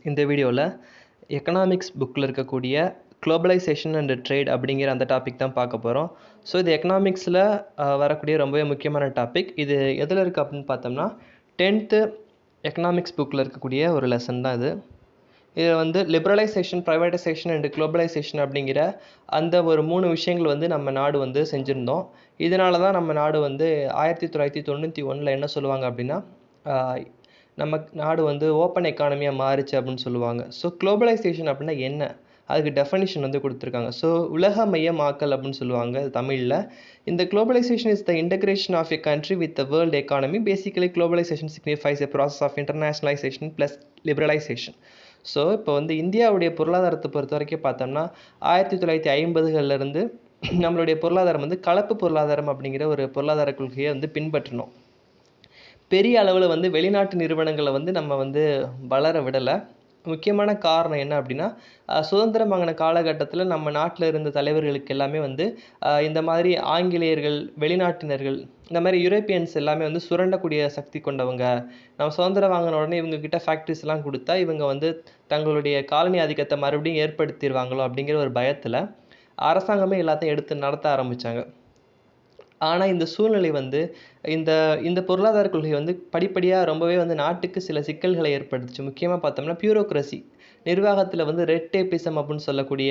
இந்த வீடியோவில் எக்கனாமிக்ஸ் புக்கில் இருக்கக்கூடிய குளோபலைசேஷன் அண்ட் ட்ரேட் அப்படிங்கிற அந்த டாபிக் தான் பார்க்க போகிறோம். ஸோ இது எக்கனாமிக்ஸில் வரக்கூடிய ரொம்பவே முக்கியமான டாபிக். இது எதில் இருக்குது அப்படின்னு பார்த்தோம்னா 10th எக்கனாமிக்ஸ் புக்கில் இருக்கக்கூடிய ஒரு லெசன் தான் இது. இதில் வந்து லிபரலைசேஷன், ப்ரைவேட்டைசேஷன் அண்ட் குளோபலைசேஷன் அப்படிங்கிற அந்த ஒரு 3 விஷயங்கள் வந்து நம்ம நாடு வந்து செஞ்சுருந்தோம். இதனால தான் நம்ம நாடு வந்து 1991 என்ன சொல்லுவாங்க அப்படின்னா நம்ம நாடு வந்து ஓப்பன் எக்கானமியாக மாறிச்சு அப்படின்னு சொல்லுவாங்க. ஸோ குளோபலைசேஷன் அப்படின்னா என்ன, அதுக்கு டெஃபனிஷன் வந்து கொடுத்துருக்காங்க. ஸோ உலகமயமாக்கல் அப்படின்னு சொல்லுவாங்க தமிழில். இந்த globalisation is the integration of a country with the world economy. Basically globalisation signifies a process of internationalisation plus liberalisation. So இப்போ வந்து இந்தியாவுடைய பொருளாதாரத்தை பொறுத்த வரைக்கும் பார்த்தோம்னா 1950களிலிருந்து நம்மளுடைய பொருளாதாரம் வந்து கலப்பு பொருளாதாரம் அப்படிங்கிற ஒரு பொருளாதார கொள்கையை வந்து பின்பற்றணும். பெரிய அளவில் வந்து வெளிநாட்டு நிறுவனங்களை வந்து நம்ம வந்து வளர விடலை. முக்கியமான காரணம் என்ன அப்படின்னா, சுதந்திரம் வாங்கின காலகட்டத்தில் நம்ம நாட்டில் இருந்த தலைவர்களுக்கு எல்லாமே வந்து இந்த மாதிரி ஆங்கிலேயர்கள், வெளிநாட்டினர்கள், இந்த மாதிரி யூரோப்பியன்ஸ் எல்லாமே வந்து சுரண்டக்கூடிய சக்தி கொண்டவங்க. நம்ம சுதந்திரம் வாங்கின உடனே இவங்ககிட்ட ஃபேக்ட்ரிஸ்லாம் கொடுத்தா இவங்க வந்து தங்களுடைய காலனி ஆதிக்கத்தை மறுபடியும் ஏற்படுத்திடுவாங்களோ அப்படிங்கிற ஒரு பயத்தில் அரசாங்கமே எல்லாத்தையும் எடுத்து நடத்த ஆரம்பித்தாங்க. ஆனால் இந்த சூழ்நிலை வந்து இந்த பொருளாதார கொள்கை வந்து படிப்படியாக ரொம்பவே வந்து நாட்டுக்கு சில சிக்கல்களை ஏற்படுத்துச்சு. முக்கியமாக பார்த்தோம்னா பியூரோக்ரசி, நிர்வாகத்தில் வந்து ரெட் டேப்பிசம் அப்படின்னு சொல்லக்கூடிய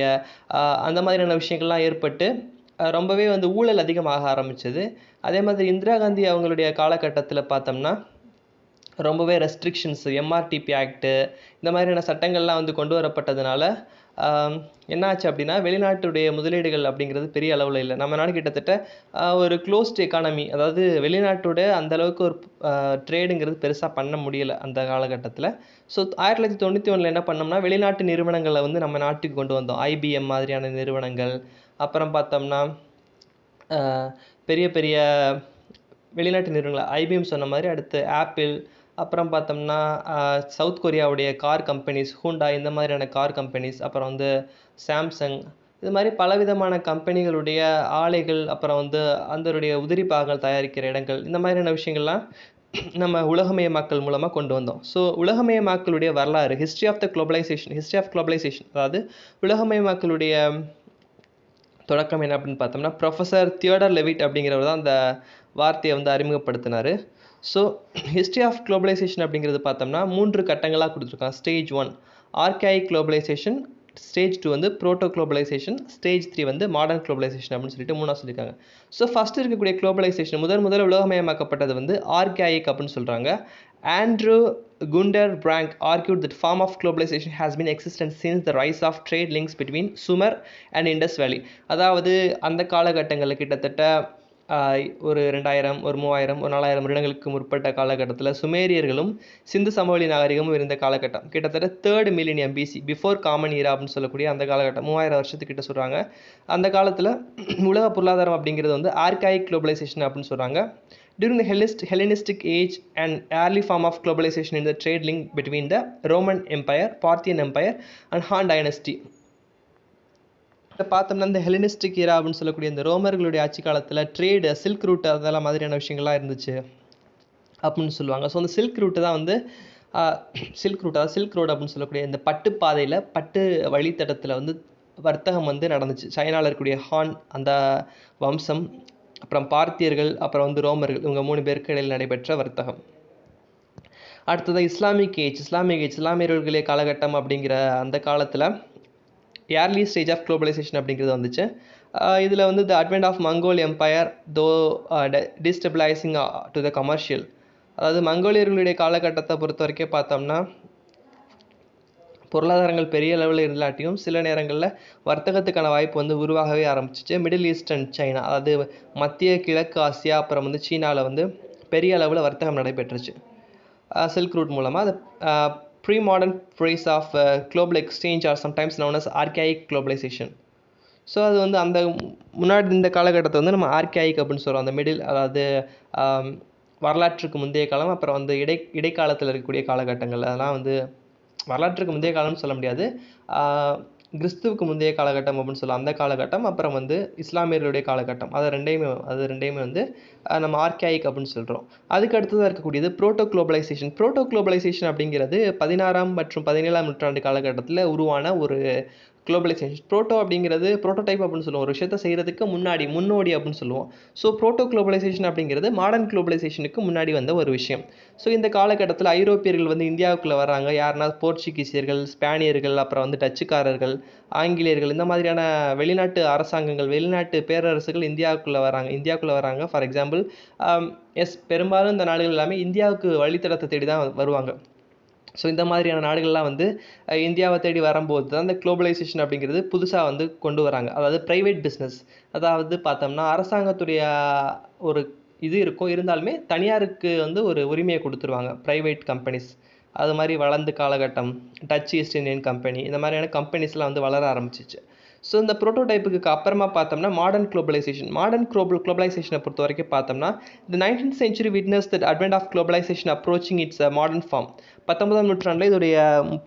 அந்த மாதிரியான விஷயங்கள்லாம் ஏற்பட்டு ரொம்பவே வந்து ஊழல் அதிகமாக ஆரம்பிச்சது. அதே மாதிரி இந்திரா காந்தி அவங்களுடைய காலகட்டத்தில் பார்த்தோம்னா ரொம்பவே ரெஸ்ட்ரிக்ஷன்ஸ், எம்ஆர்டிபி ஆக்டு, இந்த மாதிரியான சட்டங்கள்லாம் வந்து கொண்டு வரப்பட்டதுனால என்னாச்சு அப்படின்னா வெளிநாட்டுடைய முதலீடுகள் அப்படிங்கிறது பெரிய அளவில் இல்லை. நம்ம நாடு கிட்டத்தட்ட ஒரு க்ளோஸ்ட் எக்கானமி, அதாவது வெளிநாட்டோட அந்தளவுக்கு ஒரு ட்ரேடுங்கிறது பெருசாக பண்ண முடியலை அந்த காலகட்டத்தில். ஸோ 1991 என்ன பண்ணோம்னா வெளிநாட்டு நிறுவனங்களை வந்து நம்ம நாட்டுக்கு கொண்டு வந்தோம். ஐபிஎம் மாதிரியான நிறுவனங்கள், அப்புறம் பார்த்தோம்னா பெரிய பெரிய வெளிநாட்டு நிறுவனங்கள் ஐபிஎம் சொன்ன மாதிரி, அடுத்து ஆப்பிள், அப்புறம் பார்த்தோம்னா சவுத் கொரியாவுடைய கார் கம்பெனிஸ், ஹூண்டாய், இந்த மாதிரியான கார் கம்பெனிஸ், அப்புறம் வந்து சாம்சங், இது மாதிரி பலவிதமான கம்பெனிகளுடைய ஆலைகள், அப்புறம் வந்து அதனுடைய உதிரி பாகங்கள் தயாரிக்கிற இடங்கள், இந்த மாதிரியான விஷயங்கள்லாம் நம்ம உலகமயமாக்கல் மூலமாக கொண்டு வந்தோம். ஸோ உலகமயமாக்கலுடைய வரலாறு, ஹிஸ்ட்ரி ஆஃப் குளோபலைசேஷன், அதாவது உலகமயமாக்கலுடைய தொடக்கம் என்ன அப்படின்னு பார்த்தோம்னா ப்ரொஃபஸர் தியோடர் லெவிட் அப்படிங்கிறவர் தான் அந்த வார்த்தையை வந்து அறிமுகப்படுத்தினார். ஸோ ஹிஸ்ட்ரி ஆஃப் குளோபலைசேஷன் அப்படிங்கிறது பார்த்தோம்னா 3 கட்டங்களாக கொடுத்துருக்காங்க. ஸ்டேஜ் 1 ஆர்காயிக் குளோபலைசேஷன், ஸ்டேஜ் 2 வந்து ப்ரோட்டோ குளோபலைசேஷன், ஸ்டேஜ் 3 வந்து மாடர்ன் குளோபலைசேஷன் அப்படின்னு சொல்லிட்டு 3 சொல்லியிருக்காங்க. ஸோ ஃபஸ்ட்டு இருக்கக்கூடிய குளோபலைசேஷன் முதல் உலகமயமாக்கப்பட்டது வந்து ஆர்காயிக் அப்படின்னு சொல்கிறாங்க. ஆண்ட்ரூ குண்டர் prank argued that form of globalization has been existent since the rise of trade links between Sumer and Indus Valley. அதாவது அந்த காலகட்டங்களில் கிட்டத்தட்ட ஒரு 2000, ஒரு 3000, ஒரு 4000 வருடங்களுக்கு முற்பட்ட காலகட்டத்தில் சுமேரியர்களும் சிந்து சமவெளி நாகரிகமும் இருந்த காலகட்டம். கிட்டத்தட்ட 3rd millennium BC, before common era அப்படின்னு சொல்லக்கூடிய அந்த காலகட்டம், 3000 வருஷத்துக்கிட்ட சொல்கிறாங்க. அந்த காலத்தில் உலக பொருளாதாரம் அப்படிங்கிறது வந்து ஆர்காயிக் குளோபலைசேஷன் அப்படின்னு சொல்கிறாங்க. During the Hellenistic age, an early form of globalization in the trade link between the Roman Empire, Parthian Empire and Han Dynasty. பார்த்தோம்னா இந்த ஹெலினிஸ்டிக் ஈரா அப்படின்னு சொல்லக்கூடிய இந்த ரோமர்களுடைய ஆட்சி காலத்தில் ட்ரேடு, சில்க் ரூட், அதெல்லாம் மாதிரியான விஷயங்கள்லாம் இருந்துச்சு அப்படின்னு சொல்லுவாங்க. ஸோ அந்த சில்க் ரூட்டு தான் வந்து சில்க் ரோடு அப்படின்னு சொல்லக்கூடிய இந்த பட்டு பாதையில், பட்டு வழித்தடத்தில் வந்து வர்த்தகம் வந்து நடந்துச்சு. சைனாவில் இருக்கக்கூடிய ஹான் அந்த வம்சம், அப்புறம் பார்த்தியர்கள், அப்புறம் வந்து ரோமர்கள், இவங்க 3 பேருக்கு இடையில் நடைபெற்ற வர்த்தகம். அடுத்தது இஸ்லாமியர்களுடைய காலகட்டம் அப்படிங்கிற அந்த காலத்தில் ஏர்லி ஸ்டேஜ் ஆஃப் குளோபலைசேஷன் அப்படிங்கிறது வந்துச்சு. இதில் வந்து த அட்வென்ட் ஆஃப் மங்கோல் எம்பையர் தோ டிஸ்டபிளைசிங் டு த கமர்ஷியல், அதாவது மங்கோலியர்களுடைய காலகட்டத்தை பொறுத்த வரைக்கும் பார்த்தோம்னா பொருளாதாரங்கள் பெரிய அளவில் இல்லாட்டியும் சில நேரங்களில் வர்த்தகத்துக்கான வாய்ப்பு வந்து உருவாகவே ஆரம்பிச்சிச்சு. மிடில் ஈஸ்ட் அண்ட் சைனா, அதாவது மத்திய கிழக்கு ஆசியா, அப்புறம் வந்து சீனாவில் வந்து பெரிய அளவில் வர்த்தகம் நடைபெற்றுச்சு சில்க் ரூட் மூலமாக. அது pre modern phase of global exchange or sometimes known as archaic globalisation. So அது வந்து அந்த முன்னாடி இந்த காலகட்டத்தை வந்து நம்ம ஆர்காயிக் அப்படின்னு சொல்கிறோம். அந்த மிடில், அதாவது வரலாற்றுக்கு முந்தைய காலம், அப்புறம் வந்து இடைக்காலத்தில் இருக்கக்கூடிய காலகட்டங்கள், அதெல்லாம் வந்து வரலாற்றுக்கு முந்தைய காலம்னு சொல்ல முடியாது. கிறிஸ்துவுக்கு முந்தைய காலகட்டம் அப்படின்னு சொல்லலாம், அந்த காலகட்டம். அப்புறம் வந்து இஸ்லாமியர்களுடைய காலகட்டம். அது ரெண்டையுமே வந்து நம்ம ஆர்காயிக் அப்படின்னு சொல்கிறோம். அதுக்கு அடுத்ததாக இருக்கக்கூடியது குளோபலைசேஷன். குளோபலைசேஷன் அப்படிங்கிறது 16ஆம் மற்றும் 17ஆம் நூற்றாண்டு காலகட்டத்தில் உருவான ஒரு குளோபலைசேஷன். அப்படிங்கிறது ப்ரோட்டோடைப் அப்படின்னு சொல்லுவோம், ஒரு விஷயத்தை செய்கிறதுக்கு முன்னோடி அப்படின்னு சொல்லுவோம். ஸோ குளோபலைசேஷன் அப்படிங்கிறது மாடர்ன் குளோபலைசேஷனுக்கு முன்னாடி வந்த ஒரு விஷயம். ஸோ இந்த காலகட்டத்தில் ஐரோப்பியர்கள் வந்து இந்தியாவுக்குள்ளே வராங்க. யாருன்னா போர்ச்சுகீசியர்கள், ஸ்பானியர்கள், அப்புறம் வந்து டச்சுக்காரர்கள், ஆங்கிலேயர்கள், இந்த மாதிரியான வெளிநாட்டு அரசாங்கங்கள், வெளிநாட்டு பேரரசுகள் இந்தியாவுக்குள்ளே வராங்க. ஃபார் எக்ஸாம்பிள், பெரும்பாலும் இந்த நாடுகள் எல்லாமே இந்தியாவுக்கு வழித்தடத்தை தேடி தான் வருவாங்க. ஸோ இந்த மாதிரியான நாடுகள்லாம் வந்து இந்தியாவை தேடி வரும்போது தான் இந்த குளோபலைசேஷன் அப்படிங்கிறது புதுசாக வந்து கொண்டு வராங்க. அதாவது ப்ரைவேட் பிஸ்னஸ், அதாவது பார்த்தோம்னா அரசாங்கத்துடைய ஒரு இது இருக்கும், இருந்தாலுமே தனியாருக்கு வந்து ஒரு உரிமையை கொடுத்துருவாங்க, ப்ரைவேட் கம்பெனிஸ். அது மாதிரி வளர்ந்த காலகட்டம் டச் ஈஸ்ட் இந்தியன் கம்பெனி, இந்த மாதிரியான கம்பெனிஸ்லாம் வந்து வளர ஆரம்பிச்சிச்சு. ஸோ இந்த ப்ரோட்டோடைப்புக்கு அப்புறமா பார்த்தோம்னா மாடர்ன் குளோபலைசேஷனை பொறுத்த வரைக்கும் பார்த்தோம்னா இந்த 19th century witnessed the advent of globalization approaching its modern form. 19ஆம் நூற்றாண்டில் இதோடைய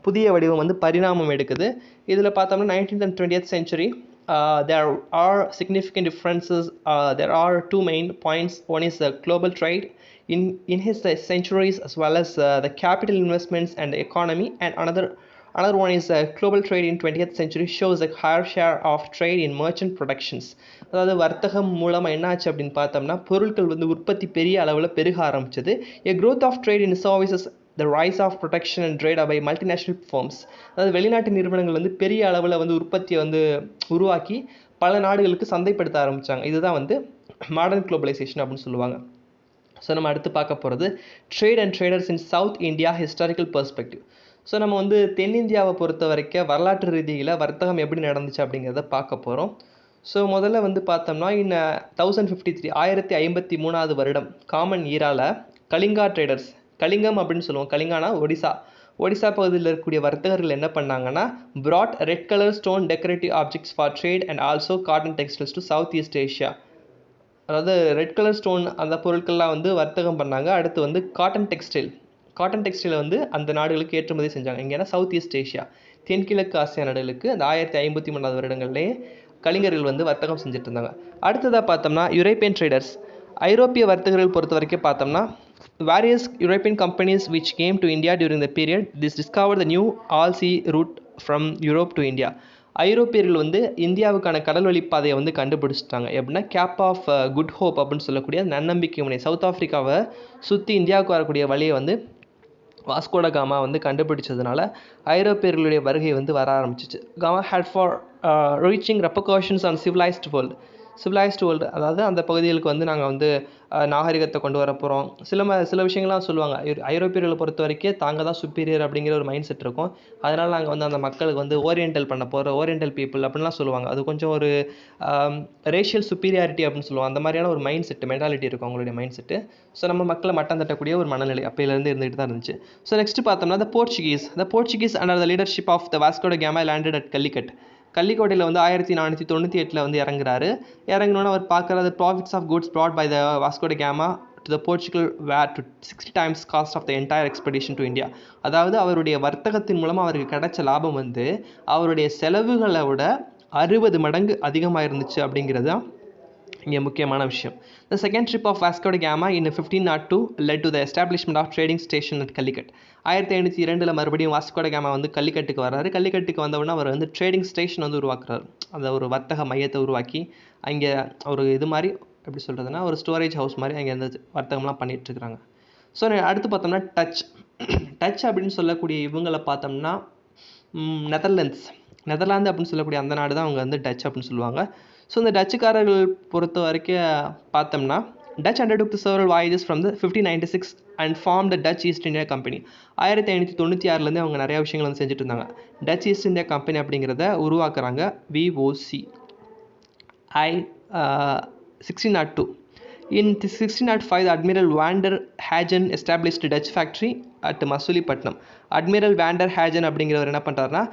புதிய வடிவம் வந்து பரிணாமம் எடுக்குது. இதில் பார்த்தோம்னா 19th and 20th century there are significant differences. There are two main points. One is global trade in his centuries, as well as the capital investments and the economy, and another one is global trade in 20th century shows a higher share of trade in merchant productions. அதாவது வர்த்தகம் மூலமாக என்ன ஆச்சு அப்படின்னு பார்த்தோம்னா பொருட்கள் வந்து உற்பத்தி பெரிய அளவில் பெருக ஆரம்பிச்சது. A growth of trade in services, the rise of protection and trade by multinational firms. அதாவது வெளிநாட்டு நிறுவனங்கள் வந்து பெரிய அளவில் வந்து உற்பத்தியை வந்து உருவாக்கி பல நாடுகளுக்கு சந்தைப்படுத்த ஆரம்பித்தாங்க. இதுதான் வந்து மாடர்ன் குளோபலைசேஷன் அப்படின்னு சொல்லுவாங்க. ஸோ நம்ம அடுத்து பார்க்க போகிறது trade and traders in South India historical perspective. So நம்ம வந்து தென்னிந்தியாவை பொறுத்த வரைக்கும் வரலாற்று ரீதியில் வர்த்தகம் எப்படி நடந்துச்சு அப்படிங்கிறத பார்க்க போகிறோம். ஸோ முதல்ல வந்து பார்த்தோம்னா 1053 1053 வருடம் காமன் ஈரால கலிங்கா ட்ரேடர்ஸ், கலிங்கம் அப்படின்னு சொல்லுவோம், கலிங்கானா ஒடிசா பகுதியில் இருக்கக்கூடிய வர்த்தகர்கள் என்ன பண்ணாங்கன்னா brought red colour stone decorative objects for trade and also cotton textiles to South East Asia. அதாவது ரெட் கலர் ஸ்டோன் அந்த பொருட்கள்லாம் வந்து வர்த்தகம் பண்ணாங்க. அடுத்து வந்து காட்டன் டெக்ஸ்டைலை வந்து அந்த நாடுகளுக்கு ஏற்றுமதி செஞ்சாங்க. இங்கேனா சவுத் ஈஸ்ட் ஏஷியா, தென்கிழக்கு ஆசியா நாடுகளுக்கு அந்த 1053 வருடங்கள்லேயே கலிங்கர்கள் வந்து வர்த்தகம் செஞ்சுட்டு இருந்தாங்க. அடுத்ததாக பார்த்தோம்னா யூரோப்பியன் ட்ரேடர்ஸ், ஐரோப்பிய வர்த்தகர்கள் பொறுத்த வரைக்கும் பார்த்தோம்னா various European companies which came to India during the period this discovered the new all sea route from Europe to India. ஐரோப்பியர்கள் வந்து இந்தியாவுக்கான கடல் வழிப்பாதையை வந்து கண்டுபிடிச்சிட்டாங்க. எப்படின்னா கேப் ஆஃப் குட் ஹோப் அப்படின்னு சொல்லக்கூடிய நன்னம்பிக்கை முனை, சவுத் ஆஃப்ரிக்காவை சுற்றி இந்தியாவுக்கு வரக்கூடிய வழியை வந்து வாஸ்கோட காமா வந்து கண்டுபிடிச்சதுனால ஐரோப்பியர்களுடைய வருகை வந்து வர ஆரம்பிச்சிச்சு. காமா had far reaching repercussions on civilised world, அதாவது அந்த பகுதிகளுக்கு வந்து நாங்கள் வந்து நாகரிகத்தை கொண்டு வர போகிறோம். சில விஷயங்கள்லாம் சொல்லுவாங்க. ஐரோப்பியர்களை பொறுத்த வரைக்கும் தாங்க தான் சுப்பீரியர் அப்படிங்கிற ஒரு மைண்ட் செட் இருக்கும். அதனால் நாங்கள் வந்து அந்த மக்களுக்கு வந்து ஓரியண்டல் பீப்புள் அப்படின்லாம் சொல்லுவாங்க. அது கொஞ்சம் ஒரு ரேஷியல் சுப்பீரியாரிட்டி அப்படின்னு சொல்லுவோம். அந்த மாதிரியான ஒரு மென்டாலிட்டி இருக்கும் அவங்களுடைய மைண்ட் செட்டு. ஸோ நம்ம மக்களை மட்டம் தட்டக்கூடிய ஒரு மனநிலை அப்பையிலேருந்து இருந்துகிட்டு தான் இருந்துச்சு. ஸோ நெக்ஸ்ட் பார்த்தோம்னா the Portuguese under the leadership of the Vasco da Gama landed at கள்ளிக்கோட்டையில் வந்து 1498 வந்து இறங்கினோன்னு அவர் பார்க்குறது profits of goods brought by the Vasco da Gama to the Portugal were to 60 times cost of the entire expedition to India. அதாவது அவருடைய வர்த்தகத்தின் மூலமாக அவருக்கு கிடைச்ச லாபம் வந்து அவருடைய செலவுகளை விட 60 மடங்கு அதிகமாக இருந்துச்சு அப்படிங்கிறது தான் இங்கே முக்கியமான விஷயம். The second trip of Vasco da Gama in 1502 led to the establishment of trading station at Calicut. 1502 மறுபடியும் வாஸ்கோ ட காமா வந்து கல்லிக்கட்டுக்கு வர்றாரு. கல்லிக்கட்டுக்கு வந்தவுடனே அவர் வந்து ட்ரேடிங் ஸ்டேஷன் வந்து உருவாக்குறாரு. அந்த ஒரு வர்த்தக மையத்தை உருவாக்கி அங்கே ஒரு இது மாதிரி எப்படி சொல்கிறதுனா ஒரு ஸ்டோரேஜ் ஹவுஸ் மாதிரி அங்கே இந்த வர்த்தகம்லாம் பண்ணிகிட்ருக்குறாங்க. ஸோ அடுத்து பார்த்தோம்னா டச் அப்படின்னு சொல்லக்கூடிய இவங்களை பார்த்தோம்னா நெதர்லாந்து அப்படின்னு சொல்லக்கூடிய அந்த நாடு தான் அவங்க வந்து டச் அப்படின்னு சொல்லுவாங்க. ஸோ இந்த டச்சுக்காரர்கள் பொறுத்த வரைக்கும் பார்த்தோம்னா touch undertook the several voyages from the 1596 and formed the Dutch East India Company. 1596 அவங்க நிறையா விஷயங்கள் வந்து செஞ்சுட்டு இருந்தாங்க. டச் ஈஸ்ட் இந்தியா கம்பெனி அப்படிங்கிறத உருவாக்குறாங்க. VOC 1602. In 1605 Admiral Vander Hagen established Dutch factory at Masulipatnam. Admiral van der Hagen அப்படிங்கிறவர் என்ன பண்ணுறாருனா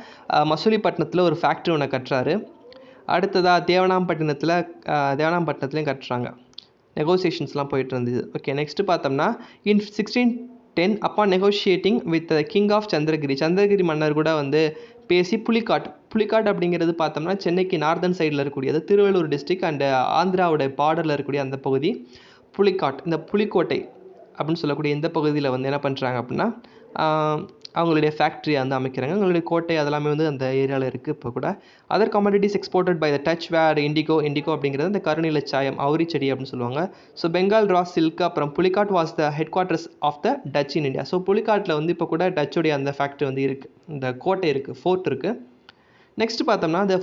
மசூலிப்பட்டினத்தில் ஒரு ஃபேக்ட்ரி ஒன்று கட்டுறாரு. அடுத்ததாக தேவனாம்பட்டினத்துலையும் கட்டுறாங்க. நெகோசியேஷன்ஸ்லாம் போயிட்டு இருந்தது. ஓகே, நெக்ஸ்ட்டு பார்த்தோம்னா இன் 1610 அப்பான் negotiating with king of Chandragiri மன்னர் கூட வந்து பேசி புலிக்காட் அப்படிங்கிறது பார்த்தோம்னா சென்னைக்கு நார்தன் சைடில் இருக்கக்கூடியது திருவள்ளூர் டிஸ்ட்ரிக்ட் அண்ட் ஆந்திராவோட பார்டரில் இருக்கக்கூடிய அந்த பகுதி புலிக்காட். இந்த புலிக்கோட்டை அப்படின்னு சொல்லக்கூடிய இந்த பகுதியில் வந்து என்ன பண்ணுறாங்க அப்படின்னா அவங்களுடைய ஃபேக்ட்ரியை வந்து அமைக்கிறாங்க. அவங்களுடைய கோட்டை அதெல்லாமே வந்து அந்த ஏரியாவில் இருக்குது. இப்போ கூட other commodities exported by the Dutch were indigo அப்படிங்கிறது அந்த கருநில சாயம் அவுரி செடி அப்படின்னு சொல்லுவாங்க. ஸோ பெங்கால் ரா சில்க் அப்புறம் Pulicat was the headquarters of the Dutch in India. So புலிக்காட்டில் வந்து இப்போ கூட டச்சுடைய அந்த ஃபேக்ட்ரி வந்து இருக்குது, இந்த கோட்டை இருக்குது, ஃபோர்ட் இருக்குது. நெக்ஸ்ட் பார்த்தோம்னா த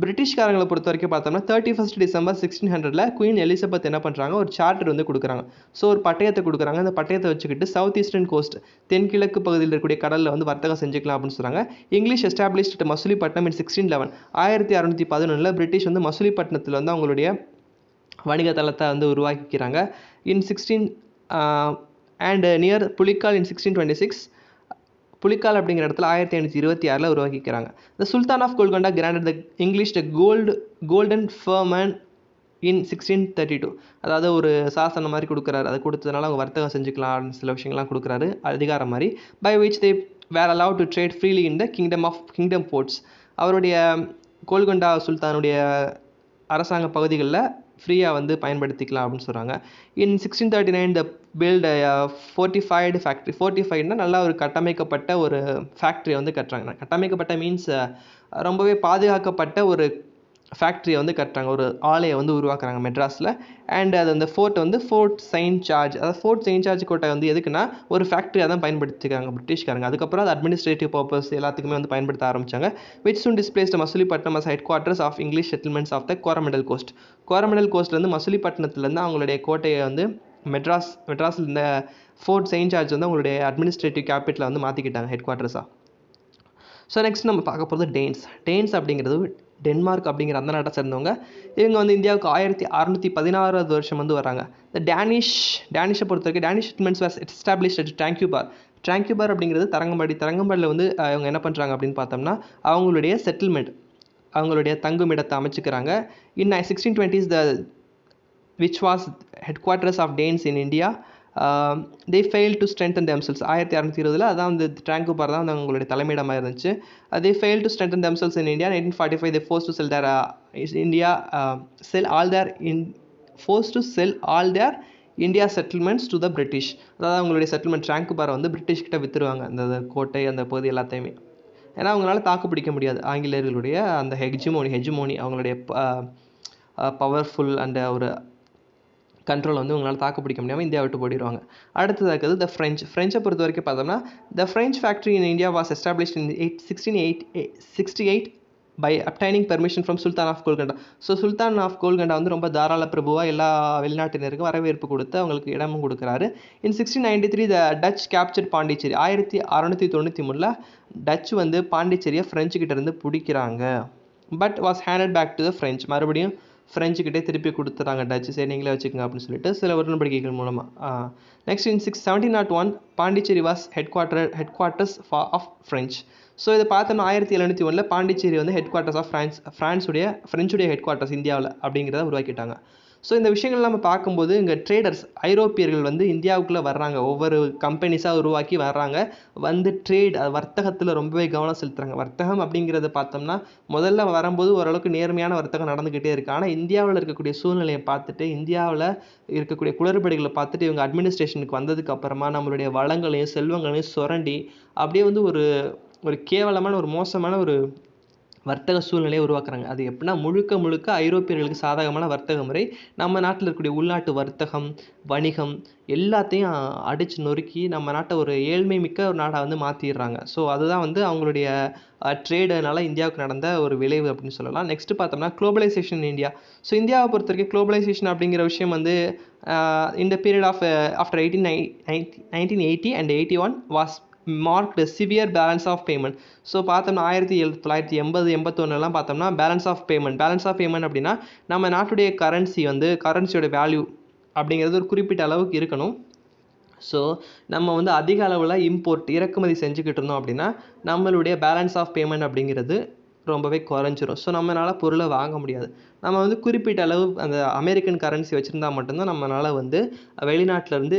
பிரிட்டிஷ்காரங்களை பொறுத்த வரைக்கும் பார்த்தோம்னா 31 டிசம்பர் 1600 குயின் எலிசபெத் என்ன பண்ணுறாங்க, ஒரு சார்ட்டர் வந்து கொடுக்குறாங்க. ஸோ ஒரு பட்டயத்தை கொடுக்குறாங்க. அந்த பட்டயத்தை வச்சுக்கிட்டு சவுத் ஈஸ்டர்ன் கோஸ்ட் தென்கிழக்கு பகுதியில் இருக்கக்கூடிய கடலில் வந்து வர்த்தகம் செஞ்சுக்கலாம் அப்படின்னு சொல்கிறாங்க. இங்கிலீஷ் எஸ்டாப்ளிஷ்ட் மசூலிப்பட்டினம் இன் 1611 1611 பிரிட்டிஷ் வந்து மசூலிப்பட்டினத்தில் வந்து அவங்களுடைய வணிக தளத்தை வந்து உருவாக்கிக்கிறாங்க. இன் 16 அண்ட் நியர் புலிக்கால் இன் 1626 புலிக்கால் அப்படிங்கிற இடத்துல 1526 உருவாக்கிக்கிறாங்க. The sultan of Golconda granted the English the golden farman in 1632. அதாவது ஒரு சாசனம் மாதிரி கொடுக்குறாரு. அதை கொடுத்ததுனால அவங்க வர்த்தகம் செஞ்சுக்கலாம், சில விஷயங்கள்லாம் கொடுக்குறாரு அதிகாரம் மாதிரி. By which they were allowed to trade freely in the kingdom ports. அவருடைய கோல்கொண்டா சுல்தானுடைய அரசாங்க பகுதிகளில் ஃப்ரீயாக வந்து பயன்படுத்திக்கலாம் அப்படின்னு சொல்கிறாங்க. இன் 1639 த பில்ட் ஃபோர்ட்டிஃபைடு ஃபேக்ட்ரி. ஃபோர்ட்டிஃபைடுனா நல்லா ஒரு கட்டமைக்கப்பட்ட ஒரு ஃபேக்ட்ரியை வந்து கட்டுறாங்க. கட்டமைக்கப்பட்ட மீன்ஸ் ரொம்பவே பாதுகாக்கப்பட்ட ஒரு ஃபேக்ட்ரியை வந்து கட்டுறாங்க, ஒரு ஆலையை வந்து உருவாக்குறாங்க மெட்ராஸில். அண்ட் அது அந்த ஃபோர்ட் வந்து ஃபோர்ட் செயின்ட் ஜார்ஜ், அதாவது ஃபோர்ட் செயின்ட் ஜார்ஜ் கோட்டை வந்து எதுக்குன்னா ஒரு ஃபேக்ட்ரியாக தான் பயன்படுத்திக்கிறாங்க பிரிட்டிஷ்காரங்க. அதுக்கப்புறம் அது அட்மினிஸ்ட்ரேட்டிவ் பர்பஸ் எல்லாத்துக்குமே வந்து பயன்படுத்த ஆரம்பித்தாங்க. Which soon displaced Masulipatnam as headquarters of English settlements of the Coromandel கோஸ்ட்லேருந்து மசூலிப்பட்டினத்துலேருந்து அவங்களுடைய கோட்டையை வந்து மெட்ராஸில் இந்த ஃபோர்ட் செயின்ட் ஜார்ஜ் வந்து அவங்களுடைய அட்மினிஸ்ட்ரேட்டிவ் கேபிட்டலை வந்து மாற்றிக்கிட்டாங்க ஹெட் குவார்ட்டர்ஸாக. ஸோ நெக்ஸ்ட் நம்ம பார்க்க போகிறது டேன்ஸ் அப்படிங்கிறது டென்மார்க் அப்படிங்கிற அந்த நாட்டை சேர்ந்தவங்க. இவங்க வந்து இந்தியாவுக்கு 1616 வருஷம் வந்து வராங்க. இந்த டேனிஷை பொறுத்த வரைக்கும் Danish settlements was established at Tranquebar அப்படிங்கிறது தரங்கம்பாடியில் வந்து அவங்க என்ன பண்ணுறாங்க அப்படின்னு பார்த்தோம்னா அவங்களுடைய செட்டில்மெண்ட், அவங்களுடைய தங்குமிடத்தை அமைச்சுக்கிறாங்க. இன் 1620s which was headquarters of Danes in India. They failed to strengthen themselves. 1620 அதான் வந்து ட்ராங்குபார் தான் அவங்களுடைய தலைமையிடமாக இருந்துச்சு. They failed to strengthen themselves in India. 1945 they forced to sell their all their India settlements to the British. அதாவது அவங்களுடைய settlement ட்ராங்குபாரை வந்து பிரிட்டிஷ்கிட்ட விற்றுருவாங்க, அந்த கோட்டை அந்த பகுதி எல்லாத்தையுமே. ஏன்னா அவங்களால தாக்கு பிடிக்க முடியாது ஆங்கிலேயர்களுடைய அந்த ஹெஜ்மோனி அவங்களுடைய பவர்ஃபுல் அண்ட் ஒரு கண்ட்ரோல் வந்து உங்களால் தாக்கு பிடிக்க முடியாமல் இந்தியா விட்டு போயிடுவாங்க. அடுத்ததாக இருக்குது ஃப்ரெஞ்சை பொறுத்த வரைக்கும் பார்த்தோம்னா the French factory in India was established in 1668 by obtaining permission from sultan of Golconda. So sultan of Golconda வந்து ரொம்ப தாராள பிரபுவாக எல்லா வெளிநாட்டினருக்கும் வரவேற்பு கொடுத்து அவங்களுக்கு இடமும் கொடுக்குறாரு. In 1693 the Dutch captured Pondicherry. 1693 Dutch வந்து பாண்டிச்சேரியை ஃப்ரெஞ்சுக்கிட்ட இருந்து பிடிக்கிறாங்க. But was handed back to the French. மறுபடியும் ஃப்ரெஞ்சுக்கிட்டே திருப்பி கொடுத்துறாங்க டச், சரி நீங்களே வச்சுக்கோங்க அப்படின்னு சொல்லிட்டு சில உடன்படிக்கைகள் மூலமாக. Next in 1701 Pondicherry was headquarters of French. So இதை பார்த்தோம்னா 1701 பாண்டிச்சேரி வந்து ஹெட் குவார்ட்டர்ஸ் ஆஃப் ஃப்ரெஞ்சுடைய ஹெட் குவார்ட்டர்ஸ் இந்தியாவில் அப்படிங்கிறத உருவாக்கிட்டாங்க. ஸோ இந்த விஷயங்கள் நம்ம பார்க்கும்போது இங்கே ட்ரேடர்ஸ் ஐரோப்பியர்கள் வந்து இந்தியாவுக்குள்ளே வர்றாங்க, ஒவ்வொரு கம்பெனிஸாக உருவாக்கி வர்றாங்க, வந்து வர்த்தகத்தில் ரொம்பவே கவனம் செலுத்துகிறாங்க. வர்த்தகம் அப்படிங்கிறத பார்த்தோம்னா முதல்ல வரும்போது ஓரளவுக்கு நேர்மையான வர்த்தகம் நடந்துக்கிட்டே இருக்குது. ஆனால் இந்தியாவில் இருக்கக்கூடிய சூழ்நிலையை பார்த்துட்டு, இந்தியாவில் இருக்கக்கூடிய குளறுபடிகளை பார்த்துட்டு இவங்க அட்மினிஸ்ட்ரேஷனுக்கு வந்ததுக்கு அப்புறமா நம்மளுடைய வளங்களையும் செல்வங்களையும் சுரண்டி அப்படியே வந்து ஒரு கேவலமான ஒரு மோசமான ஒரு வர்த்தக சூழ்நிலையை உருவாக்குறாங்க. அது எப்படின்னா முழுக்க ஐரோப்பியர்களுக்கு சாதகமான வர்த்தக முறை, நம்ம நாட்டில் இருக்கக்கூடிய உள்நாட்டு வர்த்தகம் வணிகம் எல்லாத்தையும் அடித்து நொறுக்கி நம்ம நாட்டை ஒரு ஏழ்மை மிக்க ஒரு நாடாக வந்து மாற்றிடுறாங்க. ஸோ அதுதான் வந்து அவங்களுடைய ட்ரேடுனால இந்தியாவுக்கு நடந்த ஒரு விளைவு அப்படின்னு சொல்லலாம். நெக்ஸ்ட் பார்த்தோம்னா குளோபலைசேஷன் இன் இந்தியா. ஸோ இந்தியாவை பொறுத்த வரைக்கும் குளோபலைசேஷன் அப்படிங்கிற விஷயம் வந்து இந்த period after 1980 and 81 was marked severe balance of payment. So பார்த்தோம்னா 1980-81 பார்த்தோம்னா பேலன்ஸ் ஆஃப் பேமெண்ட் அப்படின்னா நம்ம நாட்டுடைய கரன்சியோட வேல்யூ அப்படிங்கிறது ஒரு குறிப்பிட்ட அளவுக்கு இருக்கணும். ஸோ நம்ம வந்து அதிக அளவில் இறக்குமதி செஞ்சுக்கிட்டு இருந்தோம் அப்படின்னா நம்மளுடைய பேலன்ஸ் ஆஃப் பேமெண்ட் அப்படிங்கிறது ரொம்பவே குறைஞ்சிரும். ஸோ நம்மளால் பொருளை வாங்க முடியாது. நம்ம வந்து குறிப்பிட்ட அளவு அந்த அமெரிக்கன் கரன்சி வச்சுருந்தா மட்டும்தான் நம்மளால் வந்து வெளிநாட்டிலேருந்து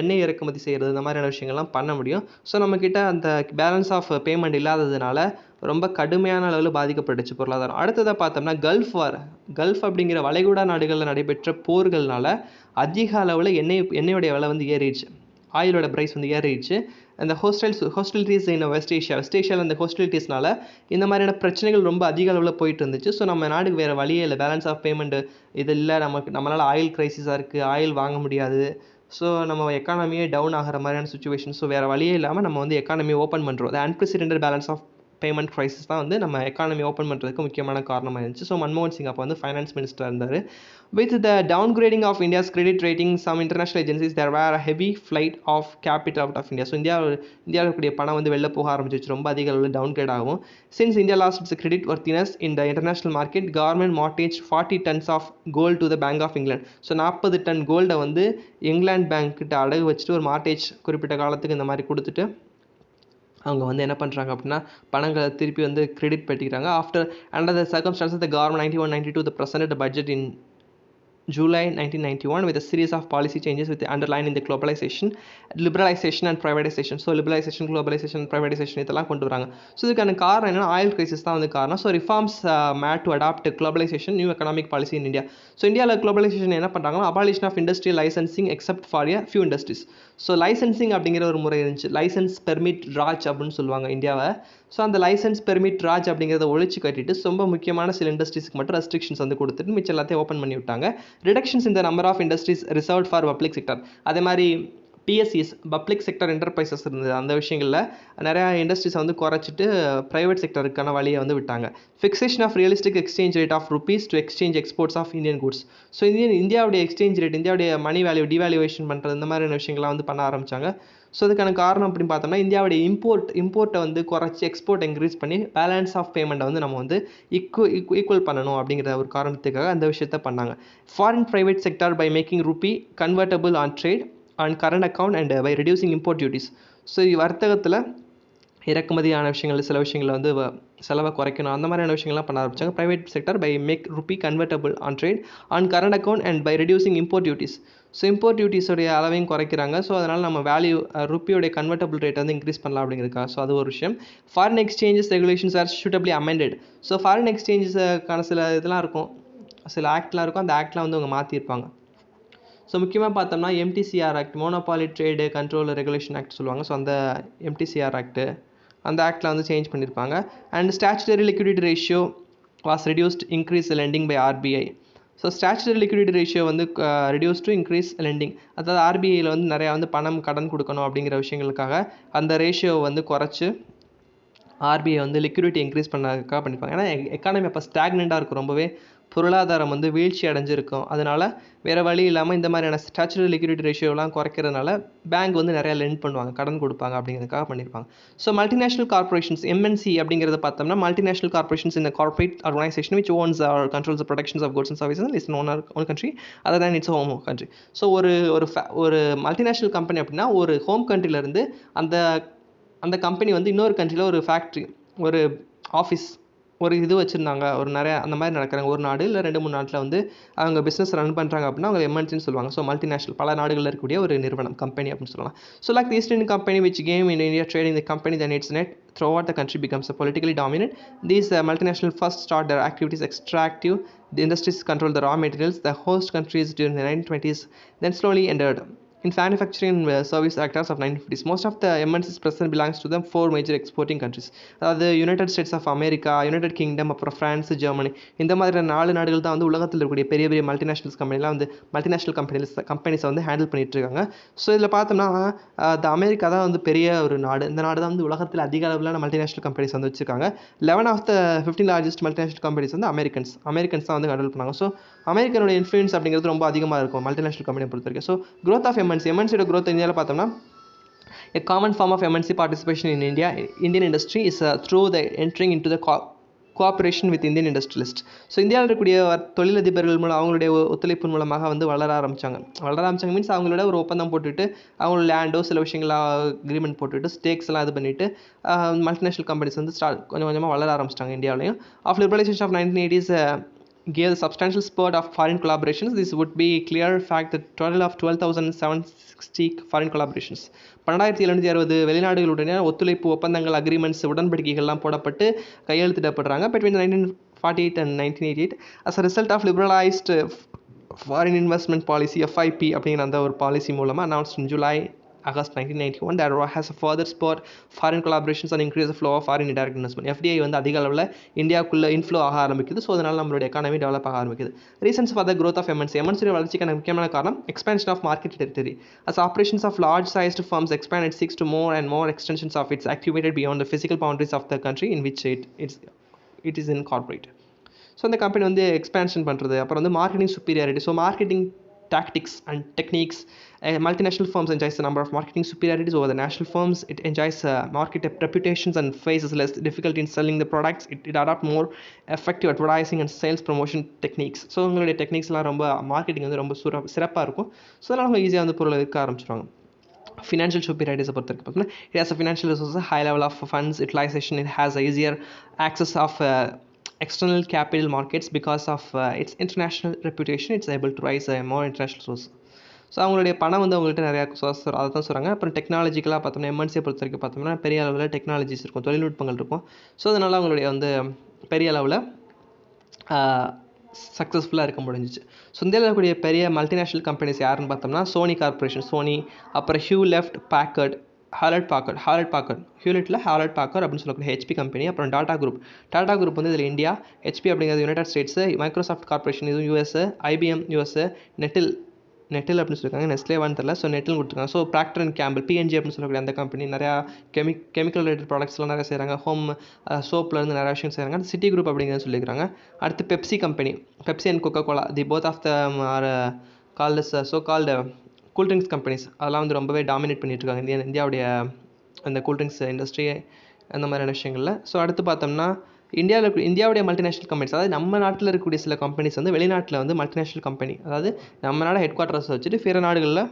எண்ணெய் இறக்குமதி செய்கிறது இந்த மாதிரியான விஷயங்கள்லாம் பண்ண முடியும். ஸோ நம்மக்கிட்ட அந்த பேலன்ஸ் ஆஃப் பேமெண்ட் இல்லாததுனால ரொம்ப கடுமையான அளவில் பாதிக்கப்பட்டுச்சு பொருளாதாரம். அடுத்ததாக பார்த்தோம்னா கல்ஃப் அப்படிங்கிற வளைகுடா நாடுகளில் நடைபெற்ற போர்கள்னால அதிக அளவில் எண்ணெயோடைய விலை வந்து ஏறிடுச்சு. ஆயிலோட ப்ரைஸ் வந்து ஏறிடுச்சு. அந்த ஹாஸ்டிலிட்டிஸ் இன் வெஸ்ட் ஏஷியாவில் அந்த ஹாஸ்டிலிட்டிஸ்னால இந்த மாதிரியான பிரச்சனைகள் ரொம்ப அதிக அளவில் போயிட்டு இருந்துச்சு. ஸோ நம்ம நாடுக்கு வேறு வழியே இல்லை, பேலன்ஸ் ஆஃப் பேமெண்ட்டு இது இல்லை, நம்மளால் ஆயில் க்ரைசிஸாக இருக்குது, ஆயில் வாங்க முடியாது. ஸோ நம்ம எக்கானமியே டவுன் ஆகிற மாதிரியான சுச்சுவேஷன். ஸோ வேறு வழியே இல்லாமல் நம்ம வந்து எக்கானமி ஓப்பன் பண்ணுறோம். அது unprecedented balance of payment crisis தான் வந்து நம்ம எக்கானமி ஓப்பன் பண்ணுறதுக்கு முக்கியமான காரணமாக இருந்துச்சு. ஸோ மன்மோகன் சிங் அப்போ வந்து ஃபைனான்ஸ் மினிஸ்டர் இருந்தார். With the downgrading of India's credit rating, some international agencies, there were a heavy flight of capital out of India. So இந்தியாவில் இருக்கக்கூடிய பணம் வந்து வெளில போக ஆரம்பிச்சிச்சு, ரொம்ப அதிக அளவில் டவுன்கிரேட் ஆகும். Since India lost its credit worthiness in the international market, government mortgaged 40 tons of gold to the Bank of England. So 40 ton கோல்டை வந்து இங்கிலாந்து பேங்க் கிட்ட அடகு வச்சுட்டு ஒரு மார்டேஜ் குறிப்பிட்ட காலத்துக்கு இந்த மாதிரி கொடுத்துட்டு அவங்க வந்து என்ன பண்ணுறாங்க அப்படின்னா பணங்களை திருப்பி வந்து கிரெடிட் பெட்டிக்கிறாங்க. After under the circumstances the government 91-92 the present budget in July 1991 with a series of policy changes with the underline in the liberalization and privatization. So globalization, privatization இதெல்லாம் கொண்டு வராங்க. ஸோ இதுக்கான காரணம் என்னென்னா ஆயில் கிரைசிஸ் தான் வந்து காரணம். So reforms made to adopt globalization, new economic policy in India. So இந்தியாவில் குளோபலைசேஷன் என்ன பண்ணுறாங்கன்னா abolition of industrial licensing except for a few industries. So licensing அப்படிங்கிற ஒரு முறை இருந்துச்சு. லைசன்ஸ் பெர்மிட் ராஜ் அப்படின்னு சொல்லுவாங்க இந்தியாவை. ஸோ அந்த லைசன்ஸ் பெர்மிட் ராஜ் அப்படிங்கிறத ஒழிச்சு கட்டிட்டு ரொம்ப முக்கியமான சில இண்டஸ்ட்ரீஸ்க்கு மட்டும் ரெஸ்ட்ரிக்ஷன்ஸ் வந்து கொடுத்துட்டு மிச்சம் எல்லாத்தையும் ஓப்பன் பண்ணி விட்டாங்க. ரிடக்ஷன்ஸ் இந்த number of industries reserved for public sector. அதே மாதிரி பிஎஸ்சிஸ் பப்ளிக் செக்டர் என்டர்பிரைசஸ் இருந்தது. அந்த விஷயங்களில் நிறையா இண்டஸ்ட்ரீஸை வந்து குறைச்சிட்டு ப்ரைவேட் செக்டருக்கான வழியை வந்து விட்டாங்க. Fixation of realistic exchange rate of rupees to exchange exports of Indian goods. So இந்தியாவுடைய எக்ஸ்சேஞ்ச் ரேட், இந்தியாவுடைய மணி வேல்யூ டிவேல்யூவேஷன் பண்ணுறது, இந்த மாதிரியான விஷயங்கள்லாம் வந்து பண்ண ஆரம்பித்தாங்க. ஸோ அதுக்கான காரணம் அப்படின்னு பார்த்தோம்னா இந்தியாவுடைய இம்போர்ட்டை வந்து குறைச்சி எக்ஸ்போர்ட் இன்க்ரீஸ் பண்ணி பேலன்ஸ் ஆஃப் பேமெண்ட்டை வந்து நம்ம வந்து ஈக்குவல் பண்ணணும் அப்படிங்கிற ஒரு காரணத்துக்காக அந்த விஷயத்த பண்ணாங்க. Foreign private sector by making rupee convertible on trade and current account and by reducing import duties. So வர்த்தகத்தில் இறக்குமதியான விஷயங்கள் சில விஷயங்களை வந்து செலவை குறைக்கணும், அந்த மாதிரியான விஷயங்கள்லாம் பண்ண ஆரம்பித்தாங்க. Private sector by make rupee convertible on trade on current account and by reducing import duties. So import டியூட்டிஸோடைய அளவையும் குறைக்கிறாங்க. ஸோ அதனால் நம்ம வேல்யூ ருப்பியோடைய கன்வெர்ட்டபிள் ரேட் வந்து இன்க்ரீஸ் பண்ணலாம் அப்படிங்கிறதுக்கா. ஸோ அது ஒரு விஷயம். Foreign exchanges regulations are suitably amended. So foreign எக்ஸ்சேஞ்சஸுக்கான சில இதெல்லாம் இருக்கும், சில ஆக்ட்லாம் இருக்கும். அந்த ஆக்ட்லாம் வந்து அவங்க மாற்றிருப்பாங்க. ஸோ முக்கியமாக பார்த்தோம்னா MTCR act, monopoly trade control regulation act சொல்லுவாங்க. ஸோ அந்த எம்டிசிஆர் ஆக்ட்டு அந்த ஆக்டில் வந்து சேஞ்ச் பண்ணியிருப்பாங்க. And statutory liquidity ratio was reduced increase lending by RBI. So statutory liquidity ratio வந்து ரெடியூஸ் டு இன்க்ரீஸ் லெண்டிங். அதாவது ஆர்பிஐயில் வந்து நிறையா வந்து கடன் கொடுக்கணும் அப்படிங்கிற விஷயங்களுக்காக அந்த ரேஷியோ வந்து குறைச்சி ஆர்பிஐ வந்து லிக்விடிட்டி இன்க்ரீஸ் பண்ணதுக்காக பண்ணியிருப்பாங்க. ஏன்னா எக்கானமி அப்போ ஸ்டாக்னெண்ட்டாக இருக்கும், ரொம்பவே பொருளாதாரம் வந்து வீழ்ச்சி அடைஞ்சிருக்கும். அதனால் வேறு வழி இல்லாமல் இந்த மாதிரியான ஸ்டாச்சுட்டரி லிக்விடிட்டி ரேஷியோலாம் குறைக்கிறதுனால பேங்க் வந்து நிறையா லெண்ட் பண்ணுவாங்க, கடன் கொடுப்பாங்க அப்படிங்கிறதுக்காக பண்ணியிருப்பாங்க. ஸோ மல்டிநேஷனல் கார்பரேஷன்ஸ் எம்என்சி அப்படிங்கிறத பார்த்தோம்னா மல்டிநேஷனல் கார்பரேஷன்ஸ் இந்த corporate organisation which owns or controls the productions of goods and services is in own country other than its home country. So ஒரு மல்டிநேஷனல் கம்பெனி அப்படின்னா ஒரு ஹோம் கண்ட்ரிலேருந்து அந்த company வந்து இன்னொரு கண்ட்ரியில் ஒரு ஃபேக்ட்ரி, ஒரு ஆஃபீஸ், ஒரு இது வச்சுருந்தாங்க, ஒரு நிறையா அந்த மாதிரி நடக்கிறாங்க. ஒரு நாடு இல்லை 2-3 நாட்டில் வந்து அவங்க பிஸ்னஸ் ரன் பண்ணுறாங்க அப்படின்னா அவங்க எம்என்சின்னு சொல்லுவாங்க. ஸோ மல்டிநேஷனல் பல நாடுகளில் இருக்கக்கூடிய ஒரு நிறுவனம், கம்பெனி அப்படின்னு சொல்லலாம். So like the East Indian company which came in India trading the company then its net throughout the country becomes a politically dominant. These multinational first start their activities extractive. The industries control the raw materials. The host countries during the 1920s then slowly entered in manufacturing and service sectors of 1950s. Most of the MNCs present belongs to the 4 major exporting countries. அதாவது United States of America, United Kingdom, அப்புறம் France, Germany, இந்த மாதிரி 4 நாடுகள் தான் வந்து உலகத்தில் இருக்கக்கூடிய பெரிய பெரிய மல்டிநேஷனல்ஸ் கம்பெனிலாம் வந்து மல்டிநேஷனல் கம்பெனிஸை வந்து ஹேண்டில் பண்ணிட்டு இருக்காங்க. ஸோ இதில் பார்த்தோம்னா அமெரிக்கா தான் வந்து பெரிய ஒரு நாடு. இந்த நாடு தான் வந்து உலகத்தில் அதிக அளவிலான மல்டிநேஷனல் கம்பெனிஸ் வந்து வச்சிருக்காங்க. 11 of the 15 largest multinational companies வந்து அமெரிக்கன்ஸ் தான் வந்து ஹேண்டில் பண்ணாங்க. ஸோ அமெரிக்கனோட இன்ஃப்ளூயன்ஸ் அப்படிங்கிறது ரொம்ப அதிகமாக இருக்கும் மல்டிநேஷனல் கம்பெனியை பொறுத்த வரைக்கும். ஸோ growth of MNCயோட growth இந்தியாவில் பார்த்தோம்னா a common form of MNC participation in Indian industry is through the entering into the cooperation with Indian industrialist. So இந்தியாவில் இருக்கக்கூடிய தொழிலதிபர்கள் மூலம் அவங்களுடைய ஒத்துழைப்பு மூலமாக வந்து வளர ஆரம்பித்தாங்க மீன்ஸ் அவங்களோட ஒரு ஒப்பந்தம் போட்டுட்டு அவங்களோட லேண்டோ சில விஷயங்கள் அக்ரிமெண்ட் போட்டுட்டு ஸ்டேக்ஸ் எல்லாம் இது பண்ணிவிட்டு மல்டிநேஷனல் கம்பெனிஸ் வந்து கொஞ்சம் கொஞ்சமாக வளர ஆரம்பிச்சிட்டாங்க இந்தியாவிலையும். Of liberalisation of 1980s gave a substantial spurt of foreign collaborations. This would be clear fact that total of 12,760 foreign collaborations 12,760 வெளிநாடுகளுடைய ஒத்துழைப்பு ஒப்பந்தங்கள் அக்ரிமெண்ட்ஸ் உடன்படிக்கைகள்லாம் போடப்பட்டு கையெழுத்திடப்படுறாங்க between 1948 and 1988 as a result of liberalized foreign investment policy FIP அப்படிங்கிற அந்த ஒரு policy மூலமாக announced in August 1991 that has a further spurred foreign collaborations and increase the flow of foreign direct investment. FDI வந்து அதிக அளவில் இந்தியாவுக்குள்ளே inflow ஆக ஆரம்பிக்குது. ஸோ அதனால் நம்மளுடைய எக்கானமி டெவலப் ஆக ஆரம்பிக்குது. Reasons for the growth of MNC வளர்ச்சிக்கான முக்கியமான காரணம் expansion of market territory. As operations of large sized firms expand, it seeks to more and more extensions of its activated beyond the physical boundaries of the country in which it is incorporated. So அந்த company வந்து expansion பண்ணுறது. அப்புறம் வந்து marketing superiority. So marketing tactics and techniques. Multinational firms enjoys a number of marketing superiorities over the national firms. It enjoys market reputations and faces less difficulty in selling the products. It adopt more effective advertising and sales promotion techniques. So உங்களுடைய டெக்னிக்ஸ்லாம் ரொம்ப marketing வந்து ரொம்ப சிறப்பாக இருக்கும். So அதனால் அவங்க ஈஸியாக வந்து பொருளை விற்க ஆரம்பிச்சிடுவாங்க. Financial superiorities பொறுத்த வரைக்கும் பார்த்தீங்கன்னா, it has a financial resources, high level of funds utilization. It has a easier access of external capital markets because of its international reputation. It's able to raise a more international source. So அவங்களுடைய பணம் வந்து அவங்கள்ட்ட நிறையா source அதை தான் சொல்கிறாங்க. அப்புறம் டெக்னாலஜிக்கலாக பார்த்தோம்னா எம்என்சியை பொறுத்த வரைக்கும் பார்த்தோம்னா பெரிய அளவில் டெக்னாலஜிஸ் இருக்கும், தொழில்நுட்பங்கள் இருக்கும். ஸோ அதனால் அவங்களுடைய வந்து பெரிய அளவில் சக்ஸஸ்ஃபுல்லாக இருக்க முடிஞ்சிச்சு. ஸோ இந்தியாவில் இருக்கக்கூடிய பெரிய மல்டிநேஷ்னல் கம்பெனிஸ் யாருன்னு பார்த்தோம்னா சோனி கார்பரேஷன், சோனி, அப்புறம் ஹியூலெஃப்ட் பேக்கர்ட், ஹாலட் பாக்கர்ட் அப்படின்னு சொல்லக்கூடிய ஹெச்பி கம்பெனி, அப்புறம் டாடா குரூப் வந்து இதில் இந்தியா, ஹெச்பி அப்படிங்கிறது யுனைடெட் ஸ்டேட்ஸு, மைக்ரோசாஃப்ட் கார்பரேஷன் இதுவும் யூஎஸ்ஏ, ஐபிஎம் யூஎஸ்ஏ, நெட்டில் அப்படின்னு சொல்லியிருக்காங்க, நெஸ்லேவான்னு தெரியல. ஸோ நெட்டில் கொடுத்துருக்காங்க. So Procter and Gamble, P and G அப்படின்னு சொல்லக்கூடிய அந்த கம்பெனி நிறையா கெமிக்கல் ரிலேட்டட் ப்ராடக்ட்ஸ்லாம் நிறையா செய்கிறாங்க. ஹோம் சோப்லேருந்து நிறையா விஷயம் செய்கிறாங்க. சிட்டி குரூப் அப்படிங்கிறது சொல்லியிருக்காங்க. அடுத்து Pepsi company, Pepsi and Coca Cola, the both of the are called called cool drinks companies. அதெல்லாம் வந்து ரொம்பவே டாமினேட் பண்ணிகிட்ருக்காங்க இந்தியாவுடைய அந்த கூல்ட்ரிங்க்ஸ் இண்டஸ்ட்ரி அந்த மாதிரியான விஷயங்களில். ஸோ அடுத்து பார்த்தோம்னா இந்தியாவுடைய மல்டிநேஷனல் கம்பெனிஸ், அதாவது நம்ம நாட்டில் இருக்கக்கூடிய சில கம்பெனிஸ் வந்து வெளிநாட்டில் வந்து மல்டிநேஷனல் கம்பெனி, அதாவது நம்ம நாடு ஹெட் குவார்ட்டர்ஸ் வச்சுட்டு பிற நாடுகளில்